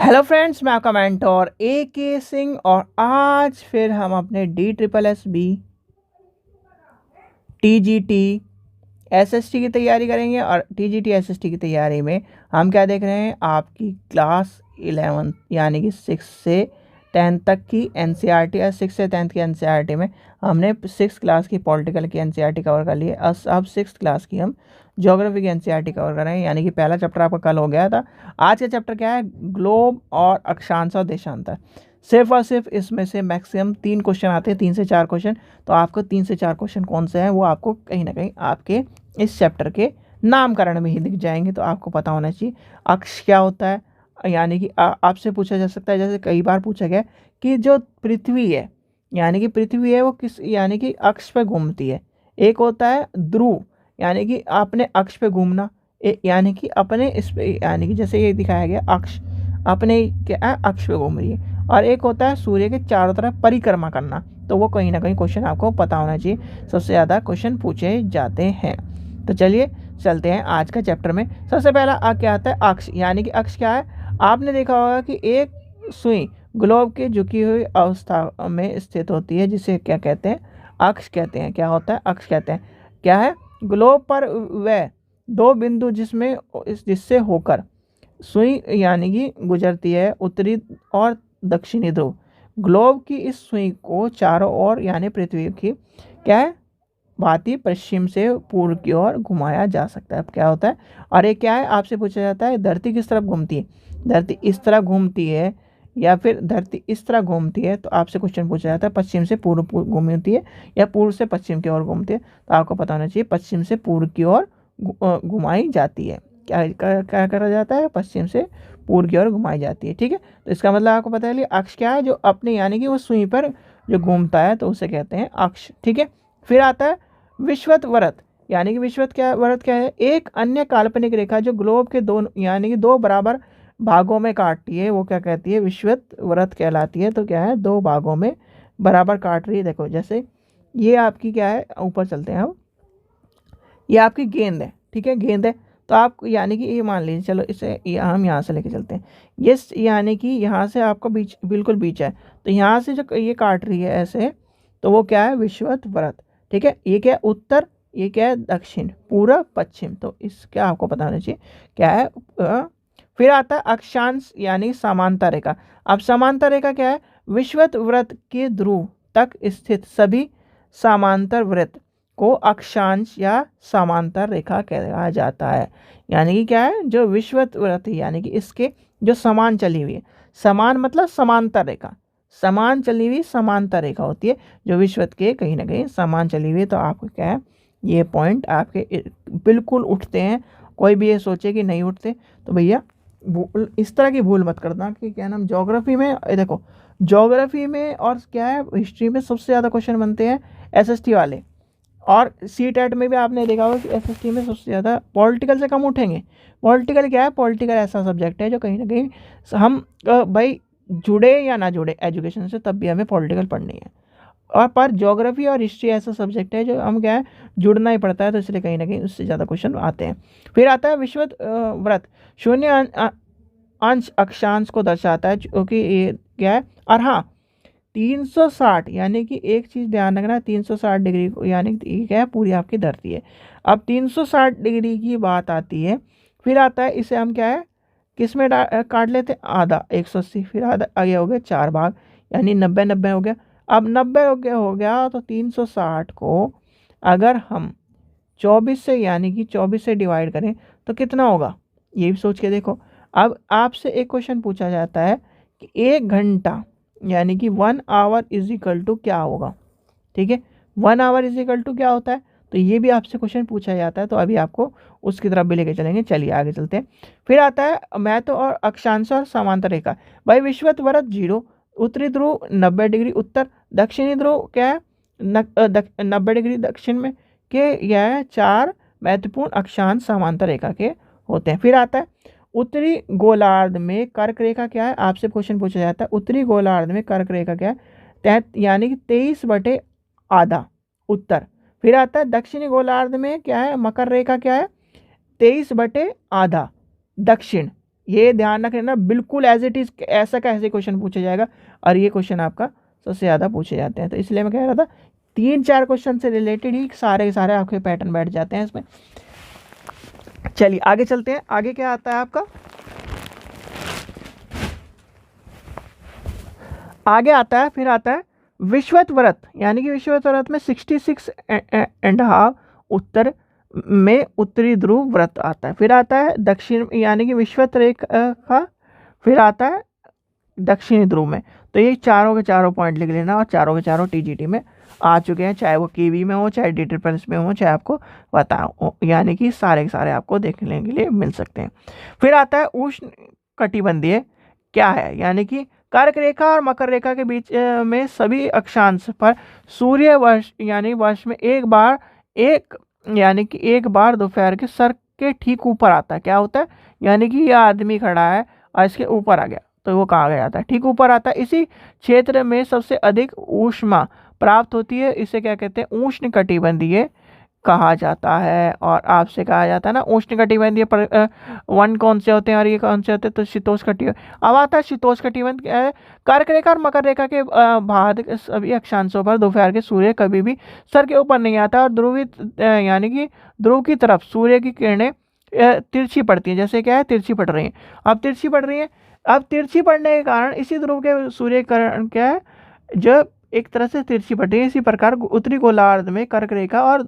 Hello friends, मैं आपका mentor AK Singh और आज फिर हम अपने DSSB TGT SST की तैयारी करेंगे। और TGT SST की तैयारी में हम क्या देख रहे हैं, आपकी क्लास 11 यानी कि 6 से 10 तक की NCERT या 6 से 10 की NCERT में हमने 6 क्लास की पॉलिटिकल की NCERT कवर कर ली है। अब 6 क्लास की हम ज्योग्राफी की NCERT कवर कर रहे हैं, यानी कि पहला चैप्टर आपका कल हो गया था। आज का चैप्टर क्या है, ग्लोब और अक्षांश और देशांतर। सिर्फ और सिर्फ इसमें से मैक्सिमम 3 क्वेश्चन आते हैं, 3 से 4 क्वेश्चन। तो आपको 3 से 4 क्वेश्चन कौन से हैं वो आपको कहीं ना कहीं आपके इस चैप्टर के नामकरण में ही दिख जाएंगे। तो आपको पता होना चाहिए अक्ष क्या होता है, यानी कि आपसे पूछा जा सकता है, जैसे कई बार पूछा गया कि जो पृथ्वी है, यानी कि पृथ्वी है वो किस यानी कि अक्ष पे घूमती है। एक होता है ध्रुव, यानी कि अपने अक्ष पे घूमना, यानी कि अपने इस पे, यानी कि जैसे ये दिखाया गया अक्ष अपने क्या अक्ष पे घूम रही है। और एक होता है सूर्य के चारों तरफ परिक्रमा करना। तो वो कहीं ना कहीं क्वेश्चन आपको पता होना चाहिए, सबसे ज़्यादा क्वेश्चन पूछे जाते हैं। तो चलिए चलते हैं आज का चैप्टर में। सबसे पहला क्या आता है, अक्ष। यानी कि अक्ष क्या है, आपने देखा होगा कि एक सुई ग्लोब की झुकी हुई अवस्था में स्थित होती है, जिसे क्या कहते हैं, अक्ष कहते हैं। क्या होता है, अक्ष कहते हैं। क्या है, ग्लोब पर वह दो बिंदु जिससे होकर सुई यानी कि गुजरती है, उत्तरी और दक्षिणी ध्रुव। ग्लोब की इस सुई को चारों ओर यानी पृथ्वी की क्या है, भांति पश्चिम से पूर्व की ओर घुमाया जा सकता है। अब क्या होता है, और एक क्या है, आपसे पूछा जाता है धरती किस तरफ घूमती है। धरती इस तरह घूमती है या फिर धरती इस तरह घूमती है। तो आपसे क्वेश्चन पूछा जाता है पश्चिम से पूर्व घूमती है या पूर्व से पश्चिम की ओर घूमती है। तो आपको पता होना चाहिए पश्चिम से पूर्व की ओर घुमाई जाती है। क्या क्या करा जाता है, पश्चिम से पूर्व की ओर घुमाई जाती है। ठीक है, तो इसका मतलब आपको पता है अक्ष क्या है, जो अपने यानी कि वो सुई पर जो घूमता है, तो उसे कहते हैं अक्ष। ठीक है, फिर आता है विषुवत वृत्त। यानी कि विषुवत वृत्त क्या है, एक अन्य काल्पनिक रेखा जो ग्लोब के दो यानी कि दो बराबर भागों में काटती है, वो क्या कहती है, विषुवत वृत्त कहलाती है। तो क्या है, दो भागों में बराबर काट रही है। देखो जैसे ये आपकी क्या है, ऊपर चलते हैं अब, ये आपकी गेंद है। ठीक है, गेंद है। तो आप यानी कि ये मान लीजिए, चलो इसे हम यहाँ से लेके चलते हैं। ये यानी कि यहाँ से आपका बीच बिल्कुल बीच है, तो यहाँ से जो ये काट रही है ऐसे, तो वो क्या है, विषुवत वृत्त। ठीक है, ये क्या है, उत्तर, ये क्या है, दक्षिण, पूर्व, पश्चिम। तो इसका आपको पता होना चाहिए क्या है। फिर आता है अक्षांश यानी समांतर रेखा। अब समांतर रेखा क्या है, विषुवत वृत्त के ध्रुव तक स्थित सभी समांतर वृत्त को अक्षांश या समांतर रेखा कहा जाता है। यानी कि क्या है, जो विषुवत वृत्त यानी कि इसके जो समान चली हुई है, समान मतलब समांतर रेखा, समान चली हुई समांतर रेखा होती है, जो विषुवत के कहीं ना कहीं समान चली हुई है। तो आपको क्या है, ये पॉइंट आपके बिल्कुल उठते हैं। कोई भी ये सोचे कि नहीं उठते, तो भैया इस तरह की भूल मत करना कि क्या नाम, ज्योग्राफी में देखो, ज्योग्राफी में और क्या है, हिस्ट्री में सबसे ज़्यादा क्वेश्चन बनते हैं SST वाले। और CTET में भी आपने देखा होगा कि SST में सबसे ज़्यादा पॉलिटिकल से कम उठेंगे। पॉलिटिकल क्या है, पॉलिटिकल ऐसा सब्जेक्ट है जो कहीं ना कहीं हम भाई जुड़े या ना जुड़े एजुकेशन से, तब भी हमें पॉलिटिकल पढ़नी है। और पर ज्योग्राफी और हिस्ट्री ऐसा सब्जेक्ट है जो हम क्या है, जुड़ना ही पड़ता है, तो इसलिए कहीं ना कहीं उससे ज़्यादा क्वेश्चन आते हैं। फिर आता है विषुवत वृत्त, शून्य अंश अक्षांश को दर्शाता है, क्योंकि ये क्या है, और हाँ 360, यानी कि एक चीज़ ध्यान रखना, 360 डिग्री को यानी कि क्या है, पूरी आपकी धरती है। अब 360 डिग्री की बात आती है, फिर आता है इसे हम क्या है, किस में काट लेते हैं, आधा, 180, फिर आधा आगे हो गया 4 भाग, यानी 90 90 हो गया। अब 90 हो गया तो 360 को अगर हम 24 से यानी कि 24 से डिवाइड करें तो कितना होगा, ये भी सोच के देखो। अब आपसे एक क्वेश्चन पूछा जाता है कि 1 घंटा यानी कि 1 आवर इज इक्वल टू क्या होगा। ठीक है, 1 आवर इज इक्वल टू क्या होता है, तो ये भी आपसे क्वेश्चन पूछा जाता है। तो अभी आपको उसकी तरफ भी लेके चलेंगे, चलिए आगे चलते हैं। फिर आता है महत्व और अक्षांश और समांतर रेखा। भाई विषुवत वृत्त 0, उत्तरी ध्रुव 90 डिग्री उत्तर, दक्षिणी ध्रुव क्या है, 90 डिग्री दक्षिण में के, यह 4 महत्वपूर्ण अक्षांश समांतर रेखा के होते हैं। फिर आता है उत्तरी गोलार्ध में कर्क रेखा क्या है, आपसे क्वेश्चन पूछा जाता है उत्तरी गोलार्ध में कर्क रेखा क्या है, यानी कि 23/आधा उत्तर। फिर आता है दक्षिणी गोलार्ध में क्या है, मकर रेखा क्या है, 23/आधा दक्षिण। ये ध्यान रख लेना, बिल्कुल एज इट इज ऐसा का ऐसे क्वेश्चन पूछा जाएगा, और ये क्वेश्चन आपका सबसे ज़्यादा पूछे जाते हैं। तो इसलिए मैं कह रहा था 3-4 क्वेश्चन से रिलेटेड ही सारे के सारे आपके पैटर्न बैठ जाते हैं इसमें। चलिए आगे चलते हैं। आगे क्या आता है आपका, आगे आता है, फिर आता है विश्वत व्रत, यानी कि विश्वत व्रत में 66.5 उत्तर में उत्तरी ध्रुव व्रत आता है। फिर आता है दक्षिण यानी कि विश्वत रेखा, फिर आता है दक्षिणी ध्रुव में। तो ये चारों के चारों पॉइंट लिख लेना, और चारों के चारों टीजीटी में आ चुके हैं, चाहे वो कीवी में हो, चाहे डी प्लस में हो, चाहे आपको बताओ, यानी कि सारे के सारे आपको देखने के लिए मिल सकते हैं। फिर आता है उष्ण कटिबंधीय क्या है, यानी कि कर्क रेखा और मकर रेखा के बीच में सभी अक्षांश पर सूर्य वर्ष यानी वर्ष में एक बार यानी कि एक बार दोपहर के सर के ठीक ऊपर आता है। क्या होता है, यानी कि यह आदमी खड़ा है और इसके ऊपर आ गया तो वो कहाँ गया था, ठीक ऊपर आता है। इसी क्षेत्र में सबसे अधिक ऊष्मा प्राप्त होती है, इसे क्या कहते हैं, उष्ण कटिबंधीय कहा जाता है। और आपसे कहा जाता है ना उष्ण कटिबंधीय वन कौन से होते हैं और ये कौन से होते हैं, तो शीतोष्ण कटिबंध। अब आता है शीतोष्ण कटिबंध क्या है, कर्क रेखा और मकर रेखा के बाद सभी अक्षांशों पर दोपहर के सूर्य कभी भी सर के ऊपर नहीं आता, और ध्रुवित यानी कि ध्रुव की तरफ सूर्य की किरणें तिरछी पड़ती हैं। जैसे क्या है, तिरछी पड़ रही हैं, अब तिरछी पड़ रही हैं, अब तिरछी पड़ने के कारण इसी ध्रुव के सूर्य किरण क्या है, जब एक तरह से तिरछी पड़ रही है। इसी प्रकार उत्तरी गोलार्ध में कर्क रेखा और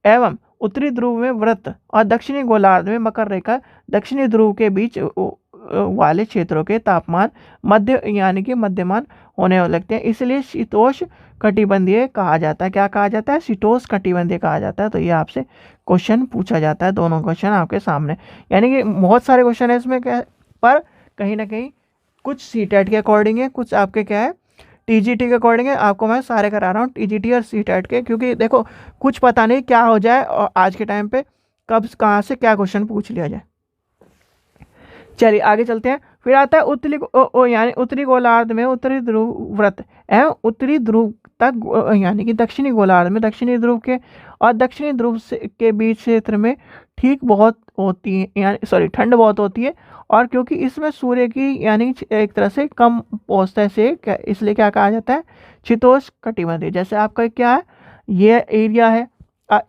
एवं उत्तरी ध्रुव में व्रत और दक्षिणी गोलार्ध में मकर रेखा दक्षिणी ध्रुव के बीच वाले क्षेत्रों के तापमान मध्य यानी कि मध्यमान होने लगते हैं, इसलिए शीतोष्ण कटिबंधीय कहा जाता है। क्या कहा जाता है, शीतोष्ण कटिबंधीय कहा जाता है। तो ये आपसे क्वेश्चन पूछा जाता है, दोनों क्वेश्चन आपके सामने, यानी कि बहुत सारे क्वेश्चन है इसमें, पर कहीं ना कहीं कुछ सीटेट के अकॉर्डिंग है, कुछ आपके क्या है टीजीटी के अकॉर्डिंग है। आपको मैं सारे करा रहा हूँ टीजीटी और सीटेट के, क्योंकि देखो कुछ पता नहीं क्या हो जाए और आज के टाइम पे कब कहाँ से क्या क्वेश्चन पूछ लिया जाए। चलिए आगे चलते हैं। फिर आता है उत्तरी यानी उत्तरी गोलार्ध में उत्तरी ध्रुव व्रत एवं उत्तरी ध्रुव तक यानी कि दक्षिणी गोलार्ध में दक्षिणी ध्रुव के और दक्षिणी ध्रुव के बीच क्षेत्र में ठीक बहुत होती है, यानी सॉरी ठंड बहुत होती है, और क्योंकि इसमें सूर्य की यानी एक तरह से कम पहुँचता है से इसलिए क्या कहा जाता है, शीतोष्ण कटिबंधीय। जैसे आपका क्या है, ये एरिया है,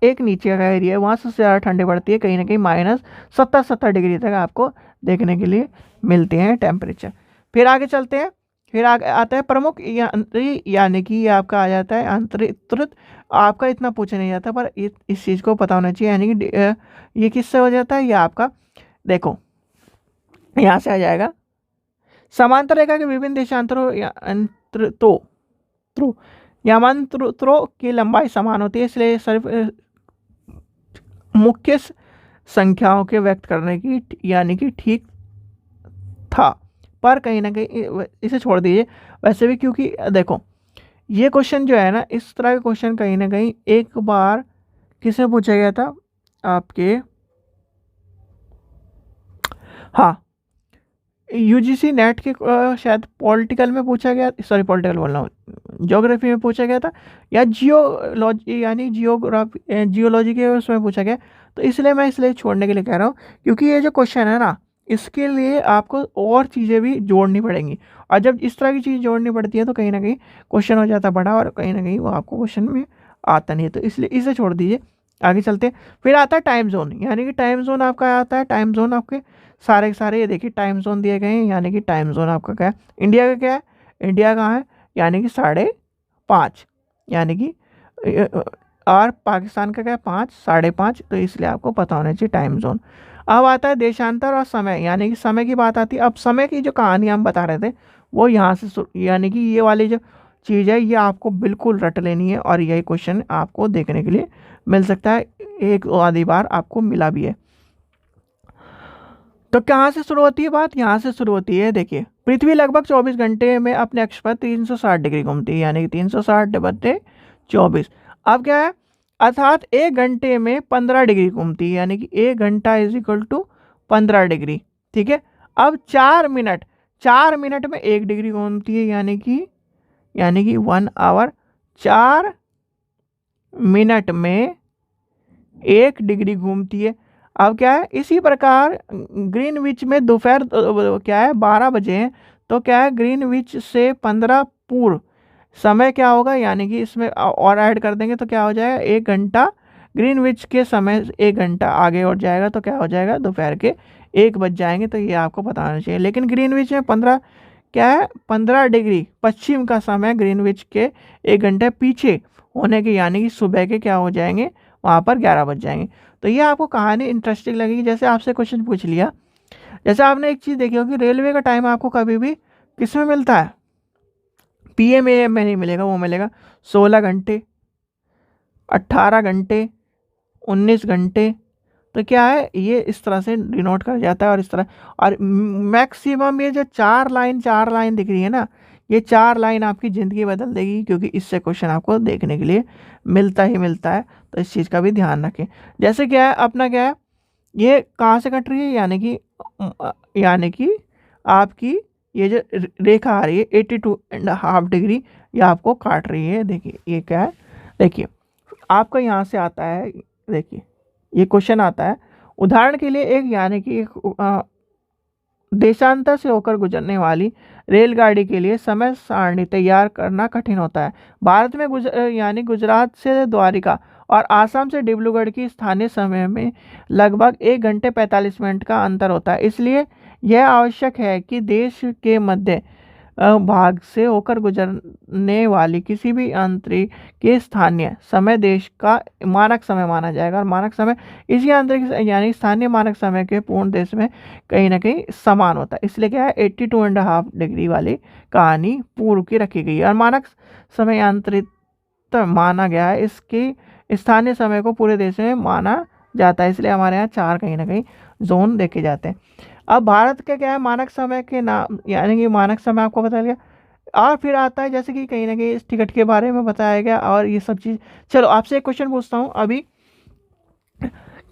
एक नीचे का एरिया है, वहाँ से ज़्यादा ठंडी पड़ती है, कहीं ना कहीं -70 डिग्री तक आपको देखने के लिए मिलते हैं टेम्परेचर। फिर आगे चलते हैं। फिर आगे आता है प्रमुख यानी कि ये आपका आ जाता है अंतरित्र। आपका इतना पूछा नहीं जाता, पर इस चीज़ को पता होना चाहिए, यानी कि ये किससे हो जाता है, ये आपका देखो यहाँ से आ जाएगा, समांतर रेखा के विभिन्न देशांतरों यामांतरों की लंबाई समान होती है, इसलिए सिर्फ मुख्य संख्याओं के व्यक्त करने की यानी कि ठीक था, पर कहीं ना कहीं इसे छोड़ दीजिए वैसे भी, क्योंकि देखो ये क्वेश्चन जो है ना, इस तरह के क्वेश्चन कहीं ना कहीं एक बार किसे पूछा गया था आपके, हाँ यूजीसी नेट के शायद पॉलिटिकल में पूछा गया, सॉरी पॉलिटिकल बोल रहा हूँ, ज्योग्राफी में पूछा गया था, या जियोलॉजी यानी जियोलॉजी के उसमें पूछा गया। तो इसलिए मैं इसलिए छोड़ने के लिए कह रहा हूँ, क्योंकि ये जो क्वेश्चन है ना, इसके लिए आपको और चीज़ें भी जोड़नी पड़ेंगी, और जब इस तरह की चीज़ जोड़नी पड़ती है तो कहीं ना कहीं क्वेश्चन हो जाता बड़ा, और कहीं ना कहीं वो आपको क्वेश्चन में आता नहीं है, तो इसलिए इसे छोड़ दीजिए। आगे चलते हैं। फिर आता है टाइम जोन, यानी कि टाइम जोन आपका आता है, टाइम जोन आपके सारे के सारे ये देखिए टाइम जोन दिए गए हैं, यानी कि टाइम जोन आपका क्या है, इंडिया का क्या है, इंडिया कहाँ है, यानी कि 5:30, यानी कि और पाकिस्तान का क्या है 5, 5:30, तो इसलिए आपको पता होना चाहिए टाइम जोन। अब आता है देशांतर और समय, यानी कि समय की बात आती है। अब समय की जो कहानी हम बता रहे थे वो यहाँ से यानी कि ये वाली जो चीज़ है ये आपको बिल्कुल रट लेनी है, और यही क्वेश्चन आपको देखने के लिए मिल सकता है, एक आधी बार आपको मिला भी है। तो कहाँ से शुरू होती है बात, यहाँ से शुरू होती है। देखिए पृथ्वी लगभग 24 घंटे में अपने अक्ष पर 360 डिग्री घूमती है, यानी कि 360/24। अब क्या है, अर्थात 1 घंटे में 15 डिग्री घूमती है, यानी कि 1 घंटा = 15 डिग्री। ठीक है, अब 4 मिनट में 1 डिग्री घूमती है, यानी कि 1 आवर, 4 मिनट में 1 डिग्री घूमती है। अब क्या है, इसी प्रकार ग्रीनविच में दोपहर क्या है 12 बजे हैं, तो क्या है ग्रीनविच से 15 पूर्व समय क्या होगा, यानी कि इसमें और ऐड कर देंगे तो क्या हो जाएगा 1 घंटा, ग्रीनविच के समय 1 घंटा आगे और जाएगा तो क्या हो जाएगा दोपहर के 1 बज जाएंगे। तो ये आपको पता होना चाहिए। लेकिन ग्रीनविच में 15 क्या है 15 डिग्री पश्चिम का समय ग्रीनविच के 1 घंटे पीछे होने के, यानी कि सुबह के क्या हो जाएंगे वहाँ पर 11 बज जाएंगे। तो ये आपको कहानी इंटरेस्टिंग लगेगी। जैसे आपसे क्वेश्चन पूछ लिया, जैसे आपने एक चीज़ देखी होगी, रेलवे का टाइम आपको कभी भी किस में मिलता है, PM AM में नहीं मिलेगा, वो मिलेगा 16 घंटे, 18 घंटे, 19 घंटे। तो क्या है ये इस तरह से डिनोट कर जाता है। और इस तरह, और मैक्सिमम ये जो चार लाइन दिख रही है ना, ये 4 लाइन आपकी ज़िंदगी बदल देगी, क्योंकि इससे क्वेश्चन आपको देखने के लिए मिलता ही मिलता है। तो इस चीज़ का भी ध्यान रखें। जैसे क्या है अपना क्या है, ये कहाँ से कट रही है, यानी कि आपकी ये जो रेखा आ रही है 82.5 डिग्री, ये आपको काट रही है। देखिए ये क्या है, देखिए आपका यहाँ से आता है, देखिए ये क्वेश्चन आता है, उदाहरण के लिए एक यानी कि एक देशांतर से होकर गुजरने वाली रेलगाड़ी के लिए समय सारणी तैयार करना कठिन होता है। भारत में यानी गुजरात से द्वारिका और आसाम से डिब्रूगढ़ की स्थानीय समय में लगभग 1 घंटे 45 मिनट का अंतर होता है। इसलिए यह आवश्यक है कि देश के मध्य भाग से होकर गुजरने वाली किसी भी आंतरिक के स्थानीय समय देश का मानक समय माना जाएगा। और मानक समय इसी आंतरिक यानी स्थानीय मानक समय के पूर्ण देश में कहीं ना कहीं समान होता है। इसलिए क्या है 82.5 डिग्री वाली कहानी पूर्व की रखी गई है। और मानक समय आंतरिक माना गया है, इसकी स्थानीय समय को पूरे देश में माना जाता है। इसलिए हमारे यहाँ 4 कहीं ना कहीं जोन देखे जाते हैं। अब भारत का क्या है मानक समय के नाम, यानी कि मानक समय आपको बता गया। और फिर आता है जैसे कि कहीं ना कहीं इस टिकट के बारे में बताया गया और ये सब चीज़। चलो आपसे एक क्वेश्चन पूछता हूँ अभी,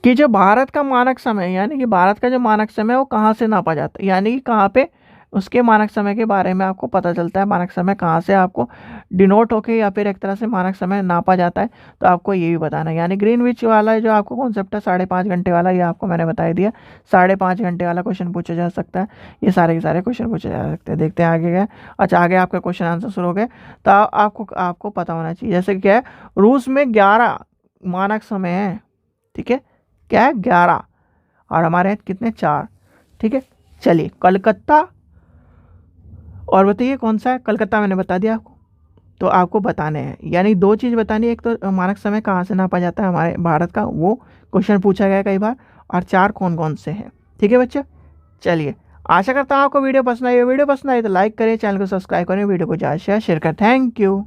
कि जो भारत का मानक समय, यानी कि भारत का जो मानक समय है वो कहाँ से नापा जाता है, यानी कि कहाँ पे उसके मानक समय के बारे में आपको पता चलता है, मानक समय कहाँ से आपको डिनोट होके या फिर एक तरह से मानक समय नापा जाता है। तो आपको ये भी बताना है। यानी ग्रीनविच वाला जो आपको कॉन्सेप्ट है 5.5 घंटे वाला, ये आपको मैंने बता ही दिया। 5.5 घंटे वाला क्वेश्चन पूछा जा सकता है, ये सारे के सारे क्वेश्चन पूछे जा सकते हैं। देखते हैं आगे क्या है। अच्छा आगे आपका क्वेश्चन आंसर शुरू हो गए, तो आपको पता होना चाहिए। जैसे क्या है रूस में 11 मानक समय है, ठीक है, क्या है 11, और हमारे यहाँ कितने 4, ठीक है। चलिए कलकत्ता, और बताइए कौन सा है, कलकत्ता मैंने बता दिया आपको। तो आपको बताने हैं, यानी 2 चीज़ बतानी है, एक तो मानक समय कहाँ से नापा जाता है हमारे भारत का, वो क्वेश्चन पूछा गया कई बार, और 4 कौन कौन से हैं। ठीक है बच्चे, चलिए आशा करता हूँ आपको वीडियो पसंद आई। वीडियो पसंद आई तो लाइक करें, चैनल को सब्सक्राइब करें, वीडियो को ज़्यादा शेयर करें। Thank you.